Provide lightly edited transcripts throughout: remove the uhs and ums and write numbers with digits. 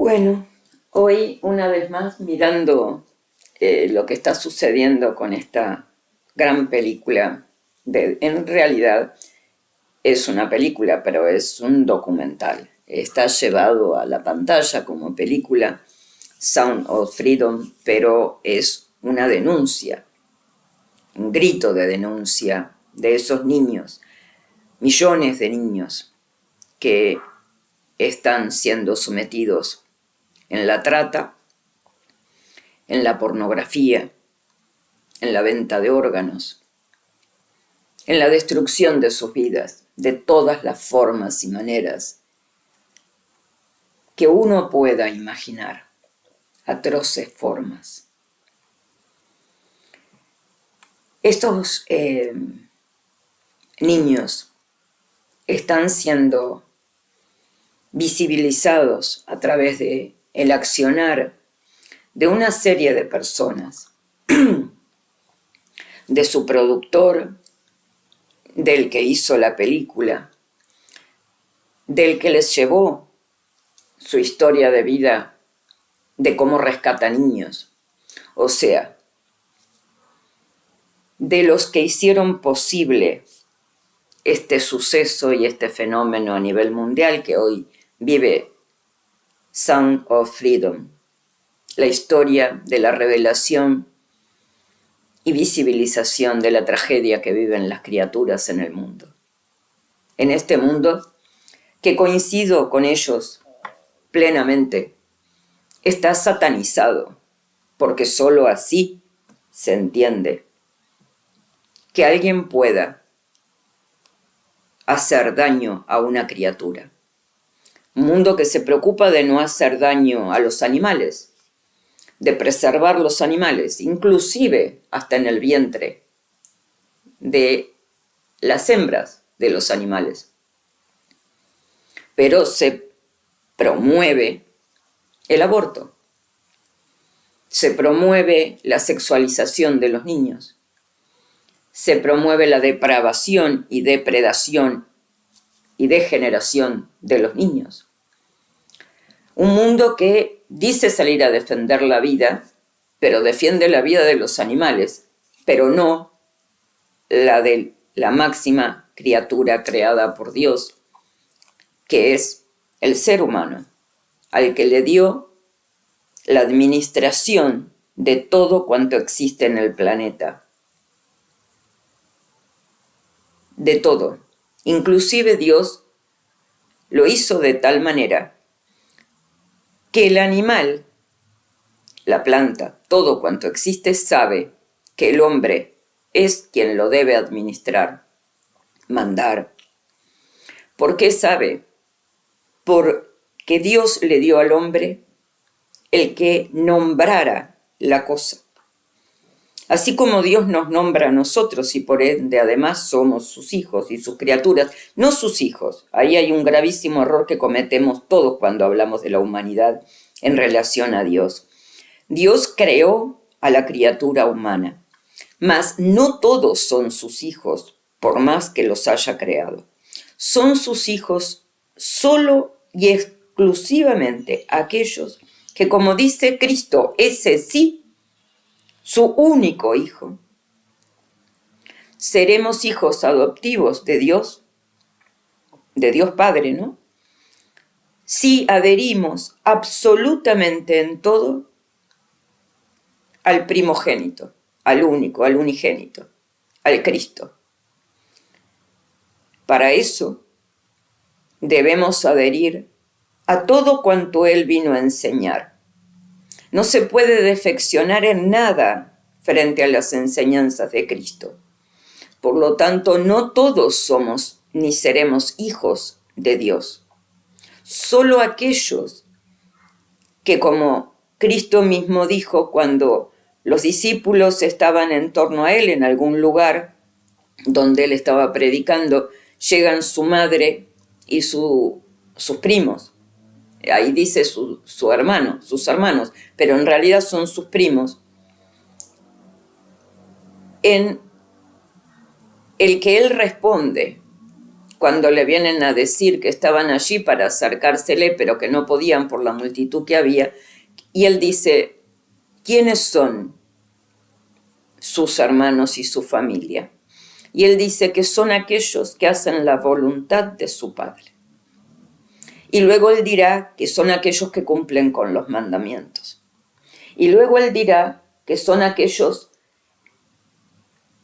Bueno, hoy una vez más mirando lo que está sucediendo con esta gran película, en realidad es una película, pero es un documental. Está llevado a la pantalla como película, Sound of Freedom, pero es una denuncia, un grito de denuncia de esos niños, millones de niños que están siendo sometidos en la trata, en la pornografía, en la venta de órganos, en la destrucción de sus vidas, de todas las formas y maneras que uno pueda imaginar, atroces formas. Estos niños están siendo visibilizados a través de el accionar de una serie de personas, de su productor, del que hizo la película, del que les llevó su historia de vida, de cómo rescata niños, o sea, de los que hicieron posible este suceso y este fenómeno a nivel mundial que hoy vive Sound of Freedom, la historia de la revelación y visibilización de la tragedia que viven las criaturas en el mundo. En este mundo, que coincido con ellos plenamente, está satanizado, porque sólo así se entiende que alguien pueda hacer daño a una criatura. Un mundo que se preocupa de no hacer daño a los animales, de preservar los animales, inclusive hasta en el vientre de las hembras de los animales. Pero se promueve el aborto, se promueve la sexualización de los niños, se promueve la depravación y depredación y degeneración de los niños. Un mundo que dice salir a defender la vida, pero defiende la vida de los animales, pero no la de la máxima criatura creada por Dios, que es el ser humano, al que le dio la administración de todo cuanto existe en el planeta. De todo. Inclusive Dios lo hizo de tal manera que el animal, la planta, todo cuanto existe, sabe que el hombre es quien lo debe administrar, mandar. ¿Por qué sabe? Porque Dios le dio al hombre el que nombrara la cosa. Así como Dios nos nombra a nosotros y por ende además somos sus hijos y sus criaturas, no sus hijos. Ahí hay un gravísimo error que cometemos todos cuando hablamos de la humanidad en relación a Dios. Dios creó a la criatura humana, mas no todos son sus hijos, por más que los haya creado. Son sus hijos solo y exclusivamente aquellos que, como dice Cristo, ese sí, su único hijo. Seremos hijos adoptivos de Dios Padre, ¿no? Si adherimos absolutamente en todo al primogénito, al único, al unigénito, al Cristo. Para eso debemos adherir a todo cuanto Él vino a enseñar. No se puede defeccionar en nada frente a las enseñanzas de Cristo. Por lo tanto, no todos somos ni seremos hijos de Dios. Solo aquellos que, como Cristo mismo dijo cuando los discípulos estaban en torno a Él en algún lugar donde Él estaba predicando, llegan su madre y sus primos. Ahí dice sus hermanos, pero en realidad son sus primos, en el que Él responde cuando le vienen a decir que estaban allí para acercársele, pero que no podían por la multitud que había, y él dice, ¿quiénes son sus hermanos y su familia? Y él dice que son aquellos que hacen la voluntad de su Padre. Y luego él dirá que son aquellos que cumplen con los mandamientos. Y luego él dirá que son aquellos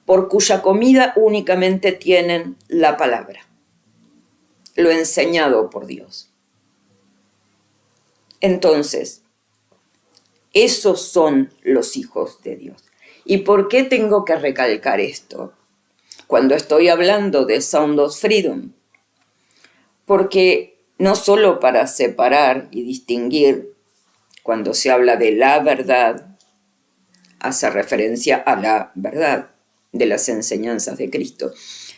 por cuya comida únicamente tienen la palabra, lo enseñado por Dios. Entonces, esos son los hijos de Dios. ¿Y por qué tengo que recalcar esto cuando estoy hablando de Sound of Freedom? Porque no solo para separar y distinguir, cuando se habla de la verdad, hace referencia a la verdad de las enseñanzas de Cristo,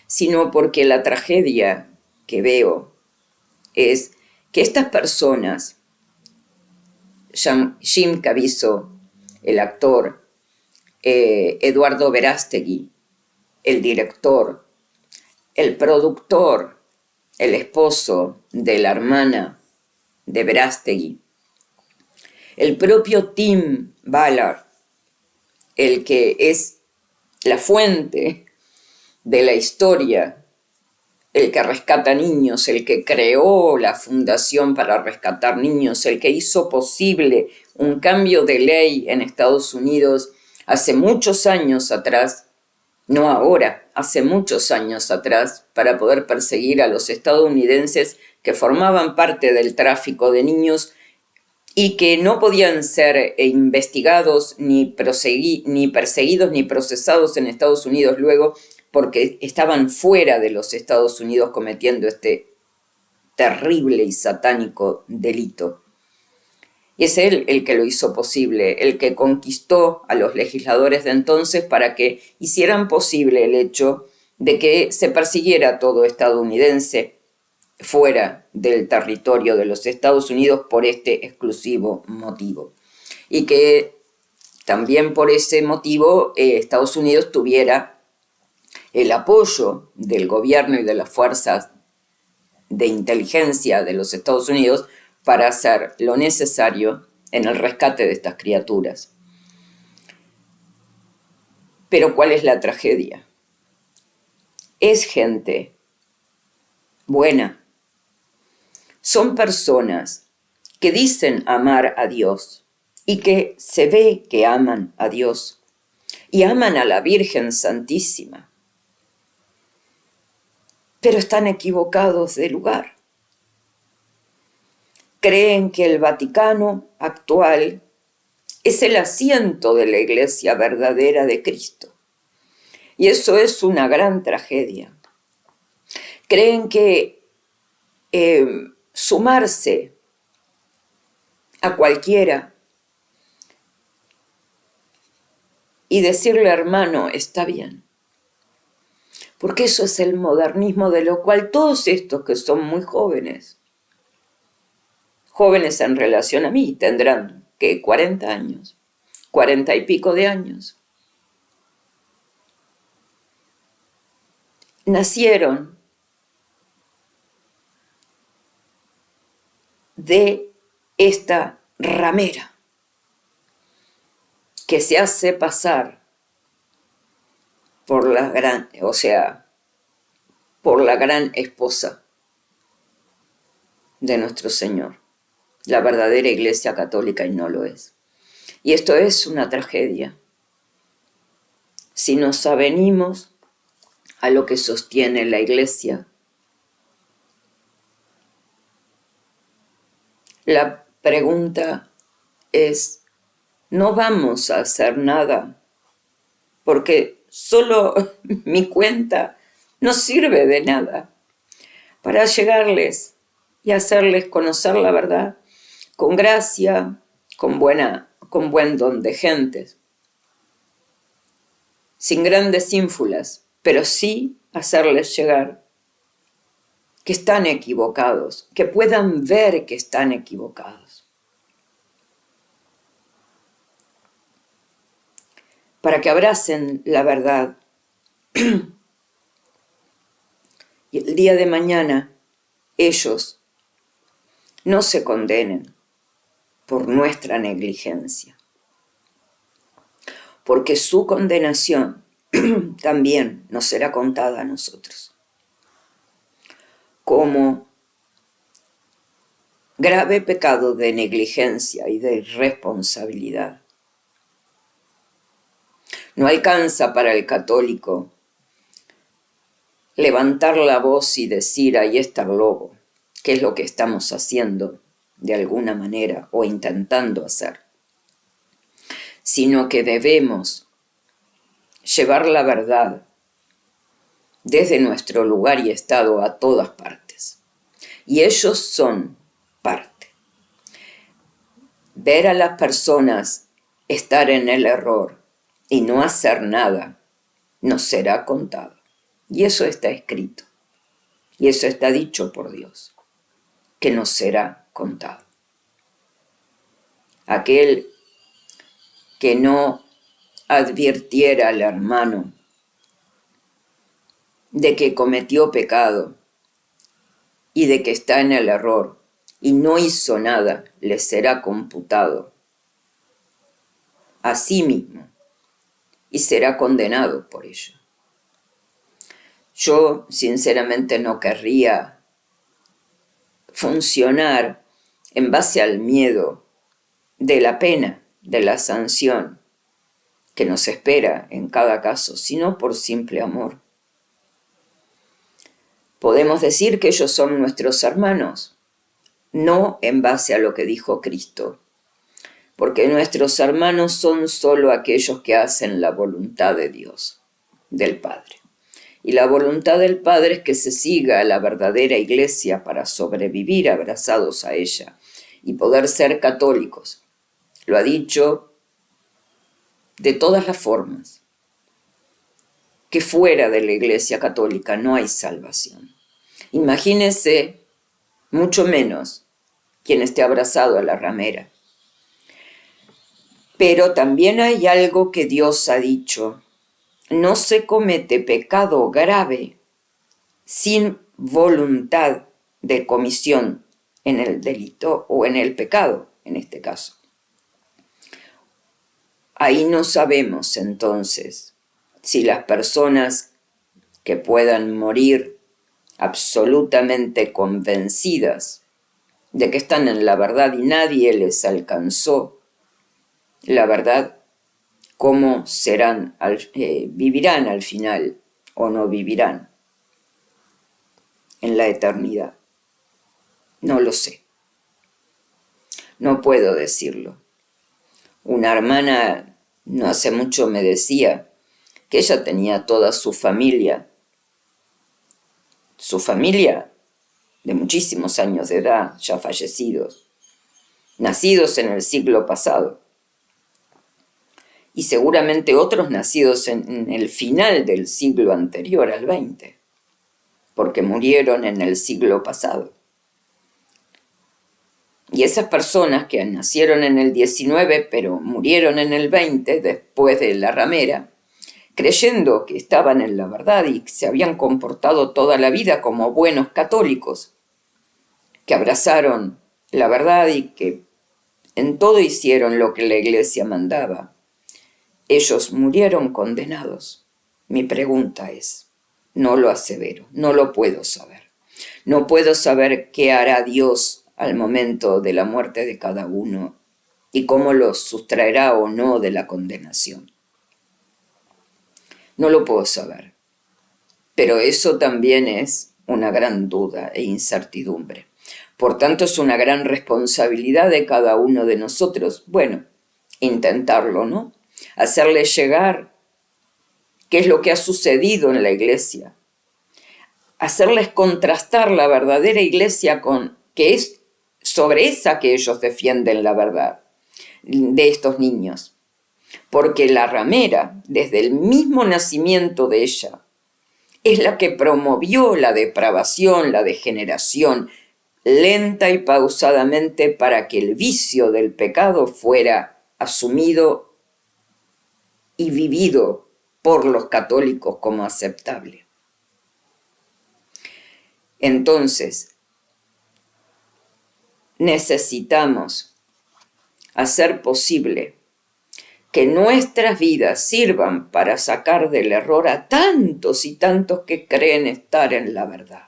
sino porque la tragedia que veo es que estas personas, Jim Caviezel, el actor, Eduardo Verástegui, el director, el productor, el esposo de la hermana de Verástegui, el propio Tim Ballard, el que es la fuente de la historia, el que rescata niños, el que creó la fundación para rescatar niños, el que hizo posible un cambio de ley en Estados Unidos hace muchos años atrás, no ahora, hace muchos años atrás, para poder perseguir a los estadounidenses que formaban parte del tráfico de niños y que no podían ser investigados, ni perseguidos, ni procesados en Estados Unidos luego, porque estaban fuera de los Estados Unidos cometiendo este terrible y satánico delito. Y es él el que lo hizo posible, el que conquistó a los legisladores de entonces para que hicieran posible el hecho de que se persiguiera a todo estadounidense fuera del territorio de los Estados Unidos por este exclusivo motivo. Y que también por ese motivo Estados Unidos tuviera el apoyo del gobierno y de las fuerzas de inteligencia de los Estados Unidos para hacer lo necesario en el rescate de estas criaturas. Pero ¿cuál es la tragedia? Es gente buena. Son personas que dicen amar a Dios y que se ve que aman a Dios y aman a la Virgen Santísima, pero están equivocados de lugar. Creen que el Vaticano actual es el asiento de la Iglesia verdadera de Cristo. Y eso es una gran tragedia. Creen que sumarse a cualquiera y decirle hermano está bien. Porque eso es el modernismo, de lo cual todos estos que son muy jóvenes en relación a mí, tendrán, ¿qué? 40 años, 40 y pico de años. Nacieron de esta ramera que se hace pasar por la gran, por la gran esposa de nuestro Señor, la verdadera Iglesia católica, y no lo es. Y esto es una tragedia. Si nos avenimos a lo que sostiene la Iglesia, la pregunta es, no vamos a hacer nada, porque solo mi cuenta no sirve de nada para llegarles y hacerles conocer la verdad con gracia, con buen don de gentes, sin grandes ínfulas, pero sí hacerles llegar que están equivocados, que puedan ver que están equivocados, para que abracen la verdad y el día de mañana ellos no se condenen por nuestra negligencia, porque su condenación también nos será contada a nosotros como grave pecado de negligencia y de irresponsabilidad. No alcanza para el católico levantar la voz y decir ahí está el lobo, que es lo que estamos haciendo de alguna manera o intentando hacer, sino que debemos llevar la verdad desde nuestro lugar y estado a todas partes. Y ellos son parte. Ver a las personas estar en el error y no hacer nada nos será contado. Y eso está escrito. Y eso está dicho por Dios, que nos será contado. Aquel que no advirtiera al hermano de que cometió pecado y de que está en el error y no hizo nada, le será computado a sí mismo y será condenado por ello. Yo sinceramente no querría funcionar en base al miedo de la pena, de la sanción que nos espera en cada caso, sino por simple amor. Podemos decir que ellos son nuestros hermanos, no en base a lo que dijo Cristo, porque nuestros hermanos son solo aquellos que hacen la voluntad de Dios, del Padre. Y la voluntad del Padre es que se siga a la verdadera iglesia para sobrevivir abrazados a ella y poder ser católicos. Lo ha dicho de todas las formas, que fuera de la iglesia católica no hay salvación. Imagínese, mucho menos, quien esté abrazado a la ramera. Pero también hay algo que Dios ha dicho: no se comete pecado grave sin voluntad de comisión en el delito o en el pecado, en este caso. Ahí no sabemos entonces si las personas que puedan morir absolutamente convencidas de que están en la verdad y nadie les alcanzó la verdad, cómo serán, vivirán al final o no vivirán en la eternidad. No lo sé. No puedo decirlo. Una hermana no hace mucho me decía que ella tenía toda su familia de muchísimos años de edad, ya fallecidos, nacidos en el siglo pasado, y seguramente otros nacidos en el final del siglo anterior al 20, porque murieron en el siglo pasado. Y esas personas que nacieron en el 19 pero murieron en el 20, después de la ramera, creyendo que estaban en la verdad y que se habían comportado toda la vida como buenos católicos, que abrazaron la verdad y que en todo hicieron lo que la iglesia mandaba, ellos murieron condenados. Mi pregunta es, no lo asevero, no lo puedo saber. No puedo saber qué hará Dios al momento de la muerte de cada uno y cómo los sustraerá o no de la condenación. No lo puedo saber, pero eso también es una gran duda e incertidumbre. Por tanto, es una gran responsabilidad de cada uno de nosotros, intentarlo, ¿no? Hacerle llegar qué es lo que ha sucedido en la iglesia, hacerles contrastar la verdadera iglesia que es sobre esa que ellos defienden la verdad de estos niños. Porque la ramera, desde el mismo nacimiento de ella, es la que promovió la depravación, la degeneración, lenta y pausadamente para que el vicio del pecado fuera asumido y vivido por los católicos como aceptable. Entonces, necesitamos hacer posible que nuestras vidas sirvan para sacar del error a tantos y tantos que creen estar en la verdad.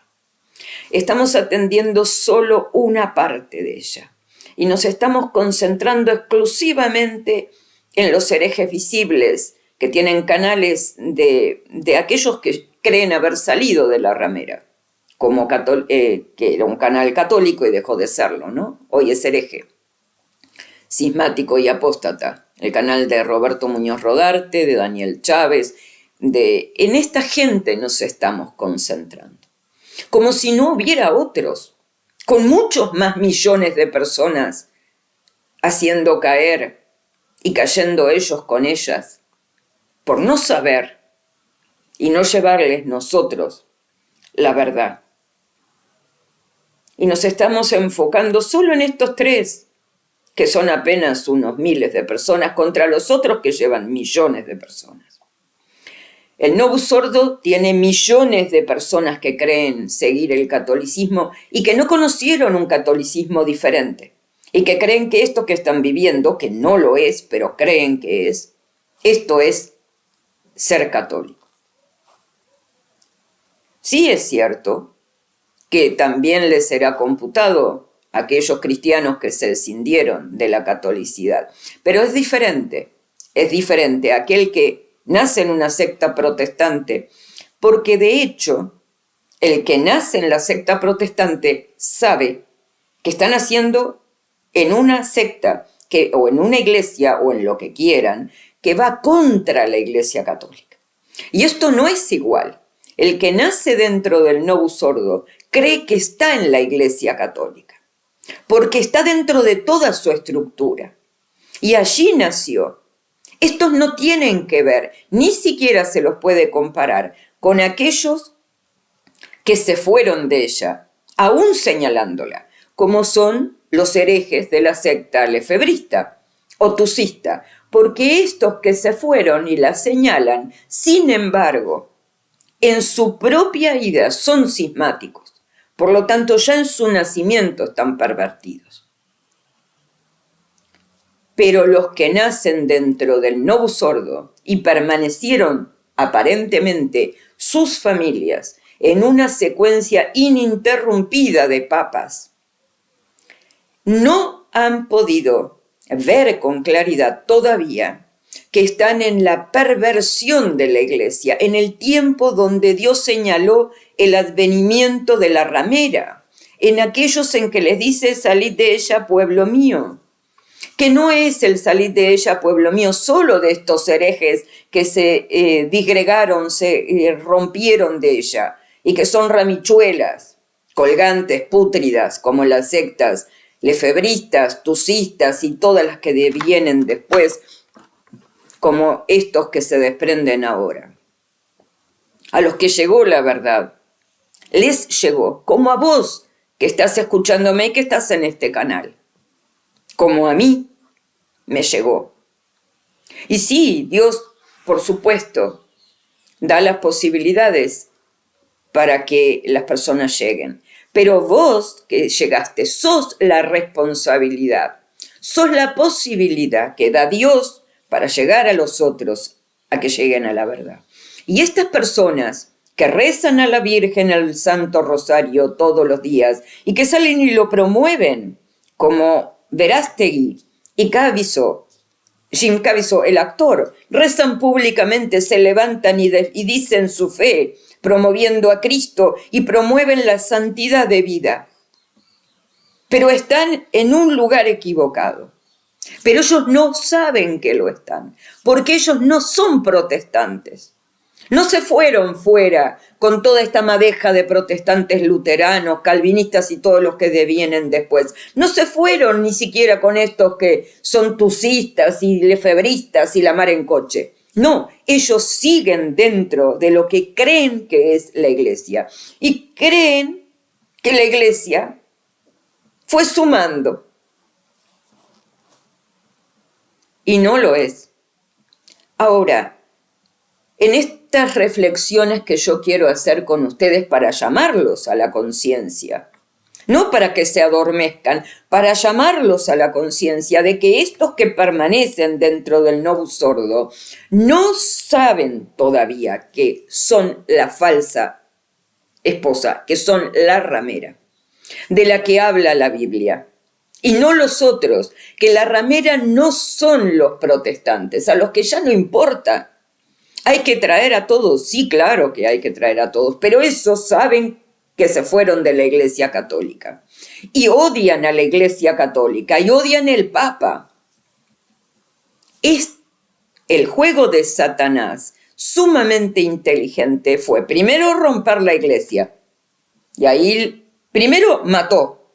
Estamos atendiendo solo una parte de ella y nos estamos concentrando exclusivamente en los herejes visibles que tienen canales de aquellos que creen haber salido de la ramera, como que era un canal católico y dejó de serlo, ¿no? Hoy es hereje, cismático y apóstata. El canal de Roberto Muñoz Rodarte, de Daniel Chávez, en esta gente nos estamos concentrando. Como si no hubiera otros, con muchos más millones de personas haciendo caer y cayendo ellos con ellas, por no saber y no llevarles nosotros la verdad. Y nos estamos enfocando solo en estos tres, que son apenas unos miles de personas, contra los otros que llevan millones de personas. El Novus Ordo tiene millones de personas que creen seguir el catolicismo y que no conocieron un catolicismo diferente, y que creen que esto que están viviendo, que no lo es, pero creen que es, esto es ser católico. Sí es cierto que también les será computado a aquellos cristianos que se escindieron de la catolicidad, pero es diferente aquel que nace en una secta protestante, porque de hecho el que nace en la secta protestante sabe que está naciendo en una secta o en una iglesia o en lo que quieran, que va contra la Iglesia Católica. Y esto no es igual. El que nace dentro del Novus Ordo cree que está en la Iglesia Católica, porque está dentro de toda su estructura. Y allí nació. Estos no tienen que ver, ni siquiera se los puede comparar con aquellos que se fueron de ella, aún señalándola, como son los herejes de la secta lefebrista o tusista, porque estos que se fueron y la señalan, sin embargo, en su propia vida son cismáticos, por lo tanto ya en su nacimiento están pervertidos. Pero los que nacen dentro del Novus Ordo y permanecieron aparentemente sus familias en una secuencia ininterrumpida de papas, no han podido ver con claridad todavía que están en la perversión de la iglesia, en el tiempo donde Dios señaló el advenimiento de la ramera, en aquellos en que les dice: salid de ella, pueblo mío. Que no es el salid de ella, pueblo mío, solo de estos herejes que se disgregaron, se rompieron de ella, y que son ramichuelas, colgantes, pútridas, como las sectas lefebristas, tusistas y todas las que vienen después, como estos que se desprenden ahora. A los que llegó la verdad, les llegó, como a vos que estás escuchándome y que estás en este canal, como a mí me llegó. Y sí, Dios, por supuesto, da las posibilidades para que las personas lleguen. Pero vos que llegaste, sos la responsabilidad, sos la posibilidad que da Dios para llegar a los otros, a que lleguen a la verdad. Y estas personas que rezan a la Virgen el Santo Rosario todos los días y que salen y lo promueven, como Verástegui y Jim Caviezel, el actor, rezan públicamente, se levantan y dicen su fe, promoviendo a Cristo y promueven la santidad de vida. Pero están en un lugar equivocado. Pero ellos no saben que lo están, porque ellos no son protestantes. No se fueron fuera con toda esta madeja de protestantes luteranos, calvinistas y todos los que devienen después. No se fueron ni siquiera con estos que son tusistas y lefebristas y la mar en coche. No, ellos siguen dentro de lo que creen que es la iglesia. Y creen que la iglesia fue sumando. Y no lo es. Ahora, en estas reflexiones que yo quiero hacer con ustedes para llamarlos a la conciencia. No para que se adormezcan, para llamarlos a la conciencia de que estos que permanecen dentro del novus ordo no saben todavía que son la falsa esposa, que son la ramera, de la que habla la Biblia. Y no los otros, que la ramera no son los protestantes, a los que ya no importa. Hay que traer a todos, sí, claro que hay que traer a todos, pero esos saben que se fueron de la Iglesia Católica y odian a la Iglesia Católica y odian el Papa. El juego de Satanás, sumamente inteligente, fue primero romper la Iglesia y ahí primero mató,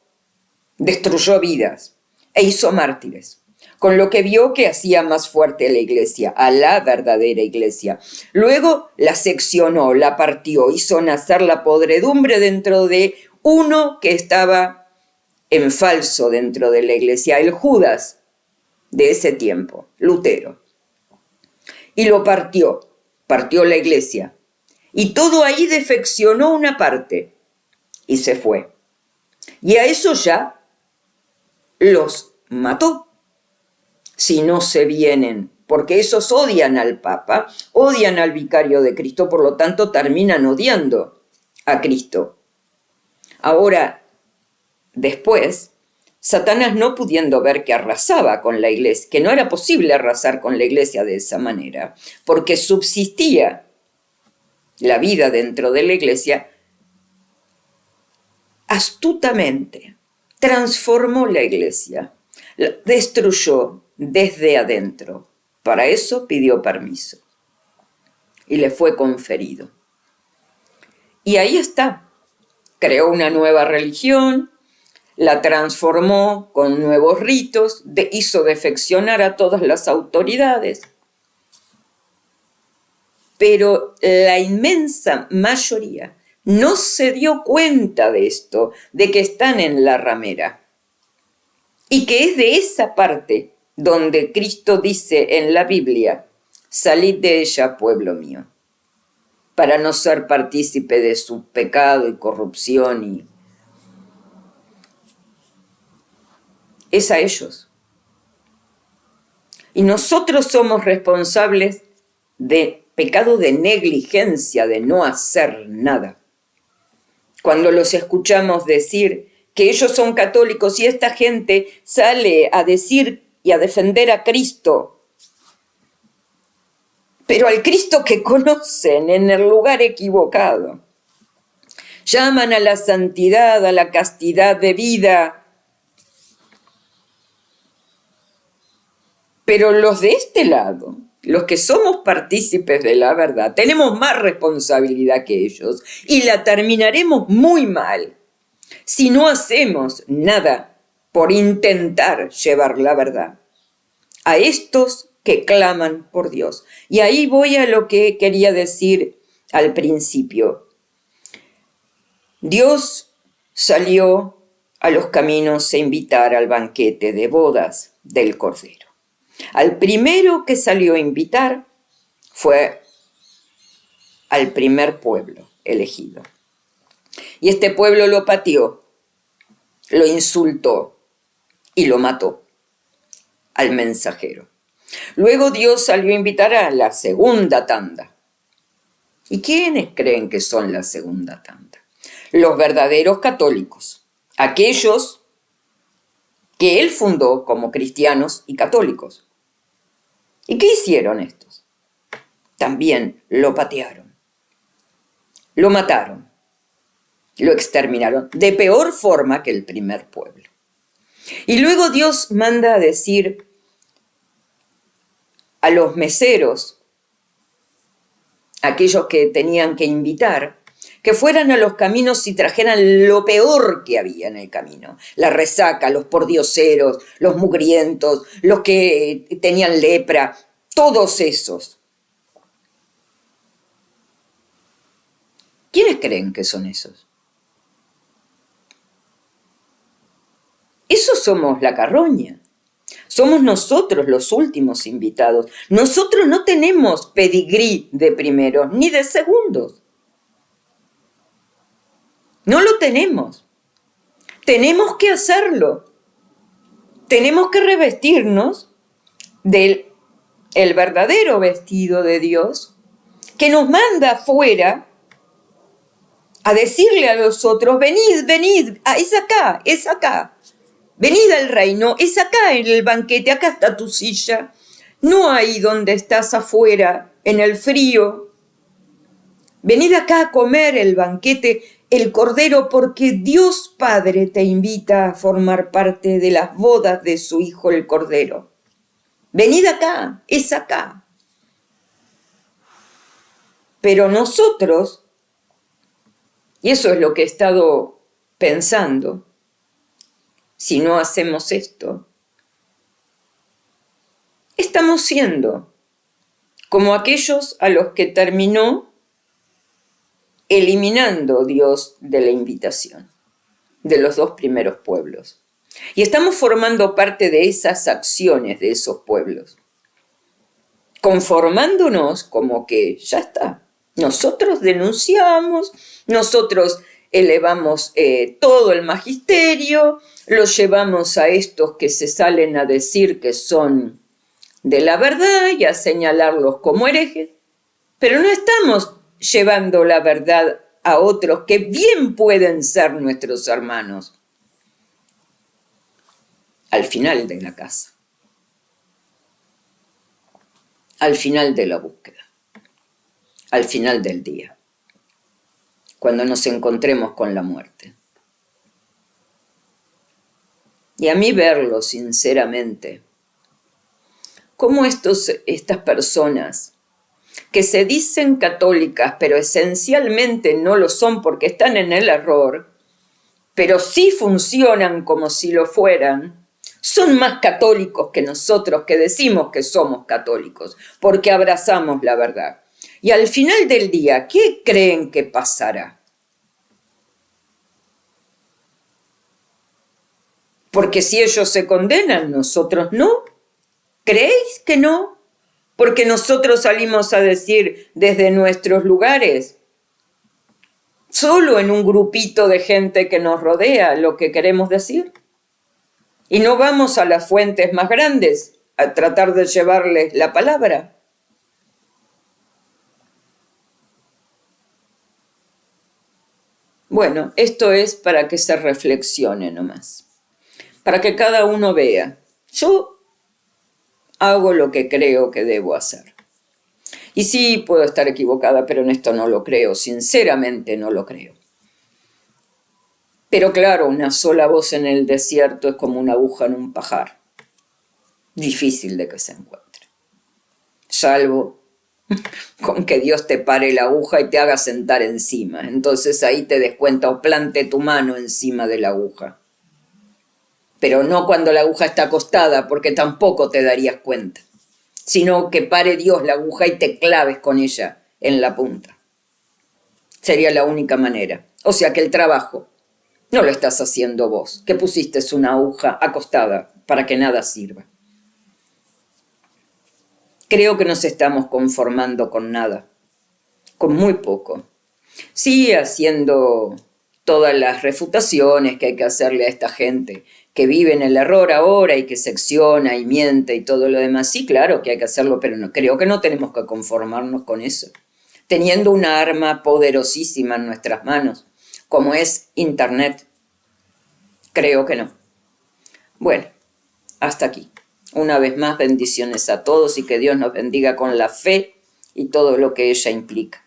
destruyó vidas e hizo mártires, con lo que vio que hacía más fuerte a la Iglesia, a la verdadera Iglesia. Luego la seccionó, la partió, hizo nacer la podredumbre dentro de uno que estaba en falso dentro de la Iglesia, el Judas de ese tiempo, Lutero. Y lo partió la Iglesia. Y todo ahí defeccionó una parte y se fue. Y a eso ya los mató. Si no se vienen, porque esos odian al Papa, odian al vicario de Cristo, por lo tanto terminan odiando a Cristo. Ahora, después, Satanás, no pudiendo ver que arrasaba con la Iglesia, que no era posible arrasar con la Iglesia de esa manera, porque subsistía la vida dentro de la Iglesia, astutamente transformó la Iglesia, la destruyó desde adentro. Para eso pidió permiso y le fue conferido. Y ahí está. Creó una nueva religión, la transformó con nuevos ritos, hizo defeccionar a todas las autoridades. Pero la inmensa mayoría no se dio cuenta de esto, de que están en la ramera. Y que es de esa parte donde Cristo dice en la Biblia, salid de ella, pueblo mío, para no ser partícipe de su pecado y corrupción. Es a ellos. Y nosotros somos responsables de pecado de negligencia, de no hacer nada. Cuando los escuchamos decir que ellos son católicos y esta gente sale a decir y a defender a Cristo, pero al Cristo que conocen en el lugar equivocado. Llaman a la santidad, a la castidad de vida, pero los de este lado, los que somos partícipes de la verdad, tenemos más responsabilidad que ellos y la terminaremos muy mal si no hacemos nada por intentar llevar la verdad a estos que claman por Dios. Y ahí voy a lo que quería decir al principio. Dios salió a los caminos a invitar al banquete de bodas del Cordero. Al primero que salió a invitar fue al primer pueblo elegido. Y este pueblo lo pateó, lo insultó y lo mató al mensajero. Luego Dios salió a invitar a la segunda tanda. ¿Y quiénes creen que son la segunda tanda? Los verdaderos católicos, aquellos que él fundó como cristianos y católicos. ¿Y qué hicieron estos? También lo patearon, lo mataron, lo exterminaron de peor forma que el primer pueblo. Y luego Dios manda a decir a los meseros, aquellos que tenían que invitar, que fueran a los caminos y trajeran lo peor que había en el camino. La resaca, los pordioseros, los mugrientos, los que tenían lepra, todos esos. ¿Quiénes creen que son esos? Esos somos la carroña. Somos nosotros los últimos invitados. Nosotros no tenemos pedigrí de primeros ni de segundos. No lo tenemos. Tenemos que hacerlo. Tenemos que revestirnos del verdadero vestido de Dios, que nos manda afuera a decirle a los otros: venid, venid, es acá, es acá. Venid al reino, es acá en el banquete, acá está tu silla. No ahí donde estás afuera, en el frío. Venid acá a comer el banquete, el Cordero, porque Dios Padre te invita a formar parte de las bodas de su Hijo el Cordero. Venid acá, es acá. Pero nosotros, y eso es lo que he estado pensando, si no hacemos esto, estamos siendo como aquellos a los que terminó eliminando Dios de la invitación de los dos primeros pueblos. Y estamos formando parte de esas acciones de esos pueblos, conformándonos como que ya está. Nosotros denunciamos, nosotros elevamos todo el magisterio, los llevamos a estos que se salen a decir que son de la verdad y a señalarlos como herejes, pero no estamos llevando la verdad a otros que bien pueden ser nuestros hermanos al final de la casa, al final de la búsqueda, al final del día, cuando nos encontremos con la muerte. Y a mí verlo sinceramente, cómo estas personas que se dicen católicas, pero esencialmente no lo son porque están en el error, pero sí funcionan como si lo fueran, son más católicos que nosotros que decimos que somos católicos, porque abrazamos la verdad. Y al final del día, ¿qué creen que pasará? Porque si ellos se condenan, nosotros no. ¿Creéis que no? Porque nosotros salimos a decir desde nuestros lugares, solo en un grupito de gente que nos rodea, lo que queremos decir. Y no vamos a las fuentes más grandes a tratar de llevarles la palabra. Bueno, esto es para que se reflexione nomás, para que cada uno vea. Yo hago lo que creo que debo hacer. Y sí, puedo estar equivocada, pero en esto no lo creo, sinceramente no lo creo. Pero claro, una sola voz en el desierto es como una aguja en un pajar. Difícil de que se encuentre. Salvo con que Dios te pare la aguja y te haga sentar encima. Entonces ahí te des cuenta o plante tu mano encima de la aguja. Pero no cuando la aguja está acostada, porque tampoco te darías cuenta. Sino que pare Dios la aguja y te claves con ella en la punta. Sería la única manera. O sea que el trabajo no lo estás haciendo vos, que pusiste una aguja acostada para que nada sirva. Creo que nos estamos conformando con nada, con muy poco. Sí, haciendo todas las refutaciones que hay que hacerle a esta gente que vive en el error ahora y que secciona y miente y todo lo demás. Sí, claro que hay que hacerlo, pero no, creo que no tenemos que conformarnos con eso. Teniendo una arma poderosísima en nuestras manos, como es Internet. Creo que no. Bueno, hasta aquí. Una vez más, bendiciones a todos y que Dios nos bendiga con la fe y todo lo que ella implica.